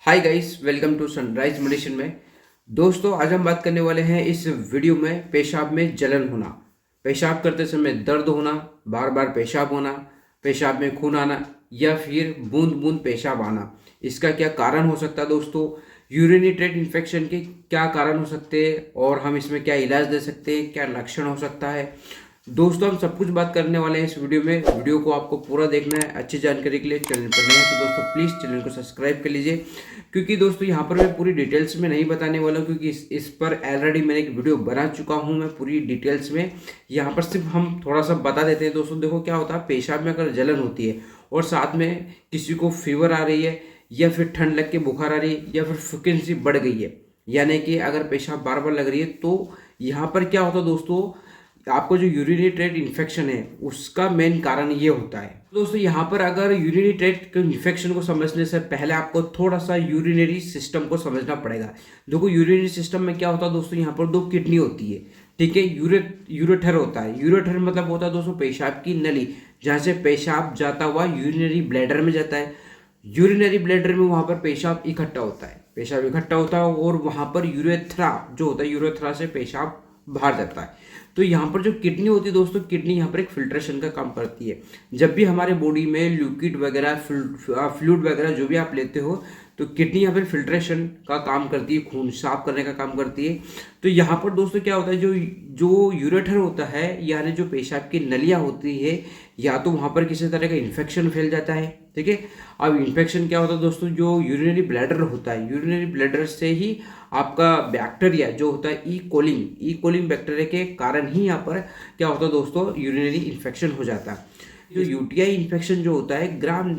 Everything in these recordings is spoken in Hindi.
Hi guys, welcome to Sunrise Medicine में। दोस्तों, आज हम बात करने वाले हैं इस वीडियो में पेशाब में जलन होना, पेशाब करते समय दर्द होना, बार बार पेशाब होना, पेशाब में खून आना या फिर बूंद बूंद पेशाब आना। इसका क्या कारण हो सकता है दोस्तों? यूरिनरी ट्रैक्ट इन्फेक्शन के क्या कारण हो सकते हैं और हम इसमें क्या इलाज दे सकते हैं, क्या लक्षण हो सकता है। दोस्तों, हम सब कुछ बात करने वाले हैं इस वीडियो में। वीडियो को आपको पूरा देखना है। अच्छी जानकारी के लिए चैनल पर नए हैं तो दोस्तों प्लीज़ चैनल को सब्सक्राइब कर लीजिए, क्योंकि दोस्तों यहाँ पर मैं पूरी डिटेल्स में नहीं बताने वाला हूँ, क्योंकि इस पर ऑलरेडी मैंने एक वीडियो बना चुका हूँ मैं पूरी डिटेल्स में। यहाँ पर सिर्फ हम थोड़ा सा बता देते हैं। दोस्तों देखो क्या होता है, पेशाब में अगर जलन होती है और साथ में किसी को फीवर आ रही है या फिर ठंड लग के बुखार आ रही है या फिर फ्रिक्वेंसी बढ़ गई है, यानी कि अगर पेशाब बार बार लग रही है, तो यहाँ पर क्या होता है दोस्तों, आपको जो यूरिनरी ट्रैक्ट इन्फेक्शन है उसका मेन कारण ये होता है। दोस्तों यहाँ पर अगर यूरिनरी ट्रैक्ट के इन्फेक्शन को समझने से पहले आपको थोड़ा सा यूरिनरी सिस्टम को समझना पड़ेगा। देखो यूरिनरी सिस्टम में क्या होता है दोस्तों, यहाँ पर दो किडनी होती है, ठीक है। यूरेटर होता है। यूरेटर मतलब होता है दोस्तों पेशाब की नली, जहाँ से पेशाब जाता हुआ यूरिनरी ब्लैडर में जाता है। यूरिनरी ब्लैडर में वहाँ पर पेशाब इकट्ठा होता है, पेशाब इकट्ठा होता है और वहाँ पर यूरेथ्रा जो होता है, यूरेथ्रा से पेशाब बाहर जाता है। तो यहाँ पर जो किडनी होती है दोस्तों, किडनी यहाँ पर एक फिल्ट्रेशन का काम करती है। जब भी हमारे बॉडी में लिक्विड वगैरह फ्लूइड वगैरह जो भी आप लेते हो, तो किडनी यहाँ पर फिल्ट्रेशन का काम करती है, खून साफ करने का काम करती है। तो यहाँ पर दोस्तों क्या होता है, जो जो यूरेटर होता है, यानी जो पेशाब की नलियाँ होती है, या तो वहाँ पर किसी तरह का इन्फेक्शन फैल जाता है, ठीक है। अब इन्फेक्शन क्या होता है दोस्तों, जो यूरिनरी ब्लैडर होता है, यूरिनरी ब्लैडर से ही आपका बैक्टीरिया जो होता है ई कोलिन बैक्टीरिया के कारण ही यहाँ पर क्या होता है दोस्तों, यूरिनरी इन्फेक्शन हो जाता है। जो यूटीआई इन्फेक्शन जो होता है gram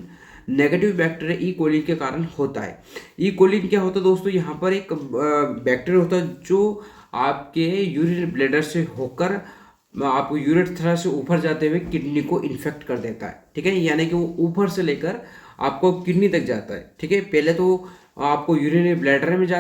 negative bacteria E coli के कारण होता है। ई कोलिन क्या होता है दोस्तों, यहाँ पर एक बैक्टीरिया होता है जो आपके यूरिनरी ब्लैडर से होकर आपको यूरेथ्रा से ऊपर जाते हुए किडनी को इन्फेक्ट कर देता है, ठीक है। यानी कि वो ऊपर से लेकर आपको किडनी तक जाता है, ठीक है। पहले तो आपको यूरिनरी ब्लैडर में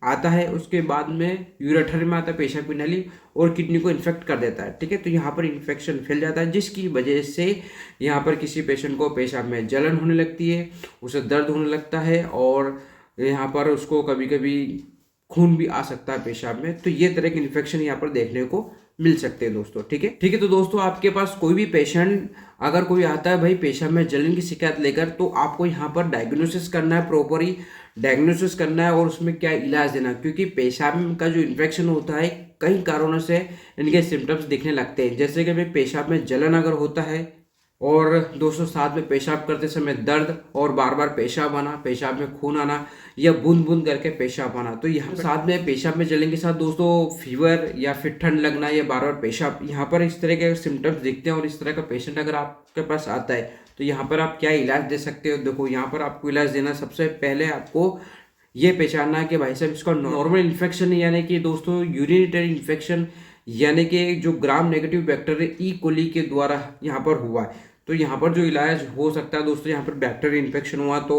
आता है, उसके बाद में यूरेटर में आता है, पेशाब की नली, और किडनी को इन्फेक्ट कर देता है, ठीक है। तो यहाँ पर इन्फेक्शन फैल जाता है, जिसकी वजह से यहाँ पर किसी पेशेंट को पेशाब में जलन होने लगती है, उसे दर्द होने लगता है, और यहाँ पर उसको कभी कभी खून भी आ सकता है पेशाब में। तो ये तरह के इन्फेक्शन यहाँ पर देखने को मिल सकते हैं दोस्तों, ठीक है। ठीक है, तो दोस्तों आपके पास कोई भी पेशेंट अगर कोई आता है भाई पेशाब में जलन की शिकायत लेकर, तो आपको यहाँ पर डायग्नोसिस करना है, प्रॉपरली डायग्नोसिस करना है और उसमें क्या इलाज देना, क्योंकि पेशाब का जो इन्फेक्शन होता है कई कारणों से इनके सिम्टम्स दिखने लगते हैं। जैसे कि भाई पेशाब में जलन अगर होता है और दोस्तों साथ में पेशाब करते समय दर्द और बार बार पेशाब आना, पेशाब में खून आना या बूंद बूंद करके पेशाब आना, तो यहाँ साथ में पेशाब में जलन के साथ दोस्तों फीवर या फिर ठंड लगना या बार बार पेशाब, यहाँ पर इस तरह के सिम्टम्स दिखते हैं। और इस तरह का पेशेंट अगर आपके पास आता है तो यहाँ पर आप क्या इलाज दे सकते हो। देखो यहाँ पर आपको इलाज देना, सबसे पहले आपको ये पहचानना है कि भाई साहब इसका नॉर्मल इन्फेक्शन यानी कि दोस्तों यूरिनरी इन्फेक्शन, यानी कि जो gram negative bacteria E coli के द्वारा यहाँ पर हुआ है। तो यहाँ पर जो इलाज हो सकता है दोस्तों, यहाँ पर बैक्टीरियल इन्फेक्शन हुआ तो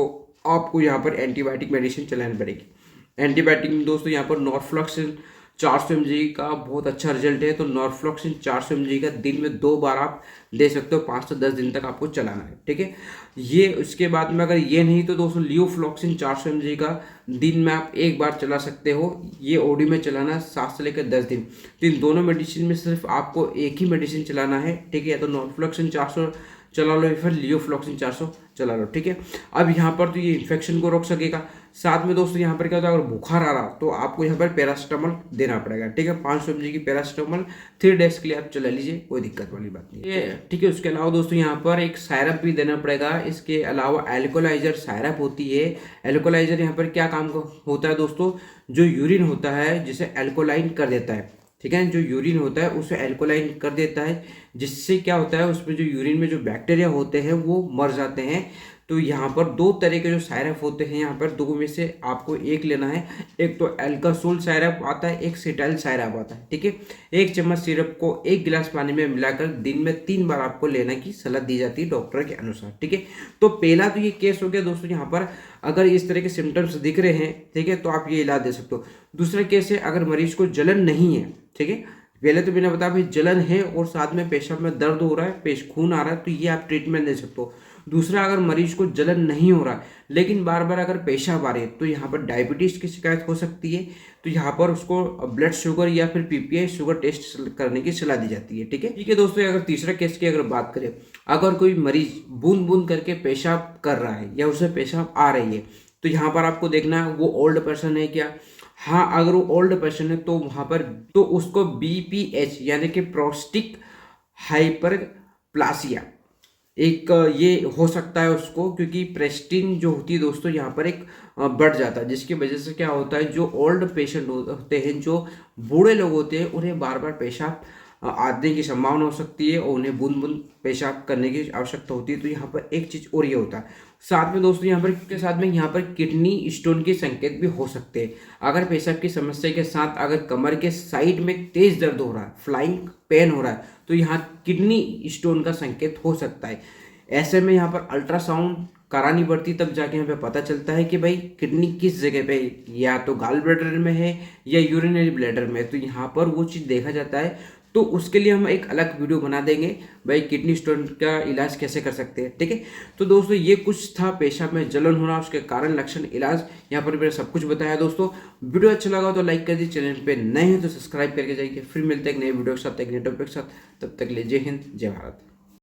आपको यहाँ पर एंटीबायोटिक मेडिसिन चलानी पड़ेगी। एंटीबायोटिक में दोस्तों यहाँ पर नॉर्फ्लॉक्सिन 400 mg का बहुत अच्छा रिजल्ट है। तो नॉर्फ्लॉक्सिन 400 mg का दिन में 2 बार आप दे सकते हो, 5 से 10 दिन तक आपको चलाना है, ठीक है। ये उसके बाद में अगर ये नहीं तो दोस्तों लियोफ्लॉक्सिन 400 mg का दिन में आप 1 बार चला सकते हो। ये ओडी में चलाना 7 से लेकर 10 दिन। तो इन दोनों मेडिसिन में सिर्फ आपको एक ही मेडिसिन चलाना है, ठीक है। या तो नॉर्फ्लॉक्सिन 400 चला लो या फिर लियोफ्लॉक्सिन 400 चला लो, ठीक है। अब यहाँ पर तो ये इन्फेक्शन को रोक सकेगा। साथ में दोस्तों यहाँ पर क्या होता है, अगर बुखार आ रहा तो आपको यहाँ पर पैरासीटामोल देना पड़ेगा, ठीक है। 500 mg की पैरासीटामोल 3 डेज के लिए आप चला लीजिए, कोई दिक्कत वाली बात नहीं है, ठीक है। उसके अलावा दोस्तों यहाँ पर एक सायरप भी देना पड़ेगा। इसके अलावा एल्कोलाइजर सायरप होती है। एल्कोलाइजर यहाँ पर क्या काम होता है दोस्तों, जो यूरिन होता है जिसे एल्कोलाइन कर देता है, ठीक है। जो यूरिन होता है उसे एल्कोलाइन कर देता है, जिससे क्या होता है उसमें जो यूरिन में जो बैक्टीरिया होते हैं वो मर जाते हैं। तो यहाँ पर 2 तरह के जो सायरप होते हैं, यहाँ पर 2 में से आपको एक लेना है। एक तो एल्कासोल सायरप आता है, एक सेटाइल सायरप आता है, ठीक है। 1 चम्मच सिरप को 1 गिलास पानी में मिलाकर दिन में 3 बार आपको लेने की सलाह दी जाती है डॉक्टर के अनुसार, ठीक है। तो पहला तो ये केस हो गया दोस्तों, यहाँ पर अगर इस तरह के सिम्टम्स दिख रहे हैं, ठीक है, तो आप ये इलाज दे सकते हो। दूसरा केस है अगर मरीज को जलन नहीं है, ठीक है। पहले तो मैंने बताया भाई जलन है और साथ में पेशाब में दर्द हो रहा है, खून आ रहा है, तो ये आप ट्रीटमेंट दे सकते हो। दूसरा, अगर मरीज को जलन नहीं हो रहा लेकिन बार बार अगर पेशाब आ रही है तो यहाँ पर डायबिटीज़ की शिकायत हो सकती है। तो यहाँ पर उसको ब्लड शुगर या फिर पीपीआई शुगर टेस्ट करने की सलाह दी जाती है। ठीक है दोस्तों, अगर तीसरा केस की अगर बात करें, अगर कोई मरीज बूंद बूंद करके पेशाब कर रहा है या उसे पेशाब आ रही है, तो यहाँ पर आपको देखना है वो ओल्ड पर्सन है क्या। हाँ, अगर वो ओल्ड पर्सन है तो वहाँ पर तो उसको बीपीएच यानी कि प्रोस्टिक हाइपरप्लासिया एक ये हो सकता है उसको, क्योंकि प्रेस्टीन जो होती है दोस्तों यहाँ पर एक बढ़ जाता है, जिसकी वजह से क्या होता है, जो ओल्ड पेशेंट होते हैं, जो बूढ़े लोग होते हैं, उन्हें बार बार पेशाब आने की संभावना हो सकती है और उन्हें बूंद बूंद पेशाब करने की आवश्यकता होती है। तो यहाँ पर एक चीज़ और ये होता है, साथ में दोस्तों यहाँ पर के साथ में यहाँ पर किडनी स्टोन के संकेत भी हो सकते हैं। अगर पेशाब की समस्या के साथ अगर कमर के साइड में तेज दर्द हो रहा है, फ्लाइंग पेन हो रहा है, तो यहाँ किडनी स्टोन का संकेत हो सकता है। ऐसे में यहाँ पर अल्ट्रासाउंड करानी पड़ती, तब जाके यहाँ पे पता चलता है कि भाई किडनी किस जगह पे, या तो गाल ब्लैडर में है या यूरिनरी ब्लैडर में है। तो यहाँ पर वो चीज़ देखा जाता है। तो उसके लिए हम एक अलग वीडियो बना देंगे भाई किडनी स्टोन का इलाज कैसे कर सकते हैं। ठीक है, तो दोस्तों ये कुछ था पेशाब में जलन होना, उसके कारण, लक्षण, इलाज, यहाँ पर मैंने सब कुछ बताया। दोस्तों वीडियो अच्छा लगा तो लाइक कर दीजिए, चैनल पे नए हैं तो सब्सक्राइब करके जाइए। फिर मिलते हैं एक नए वीडियो के साथ, एक नए टॉपिक के साथ। तब तक के लिए जय हिंद, जय भारत।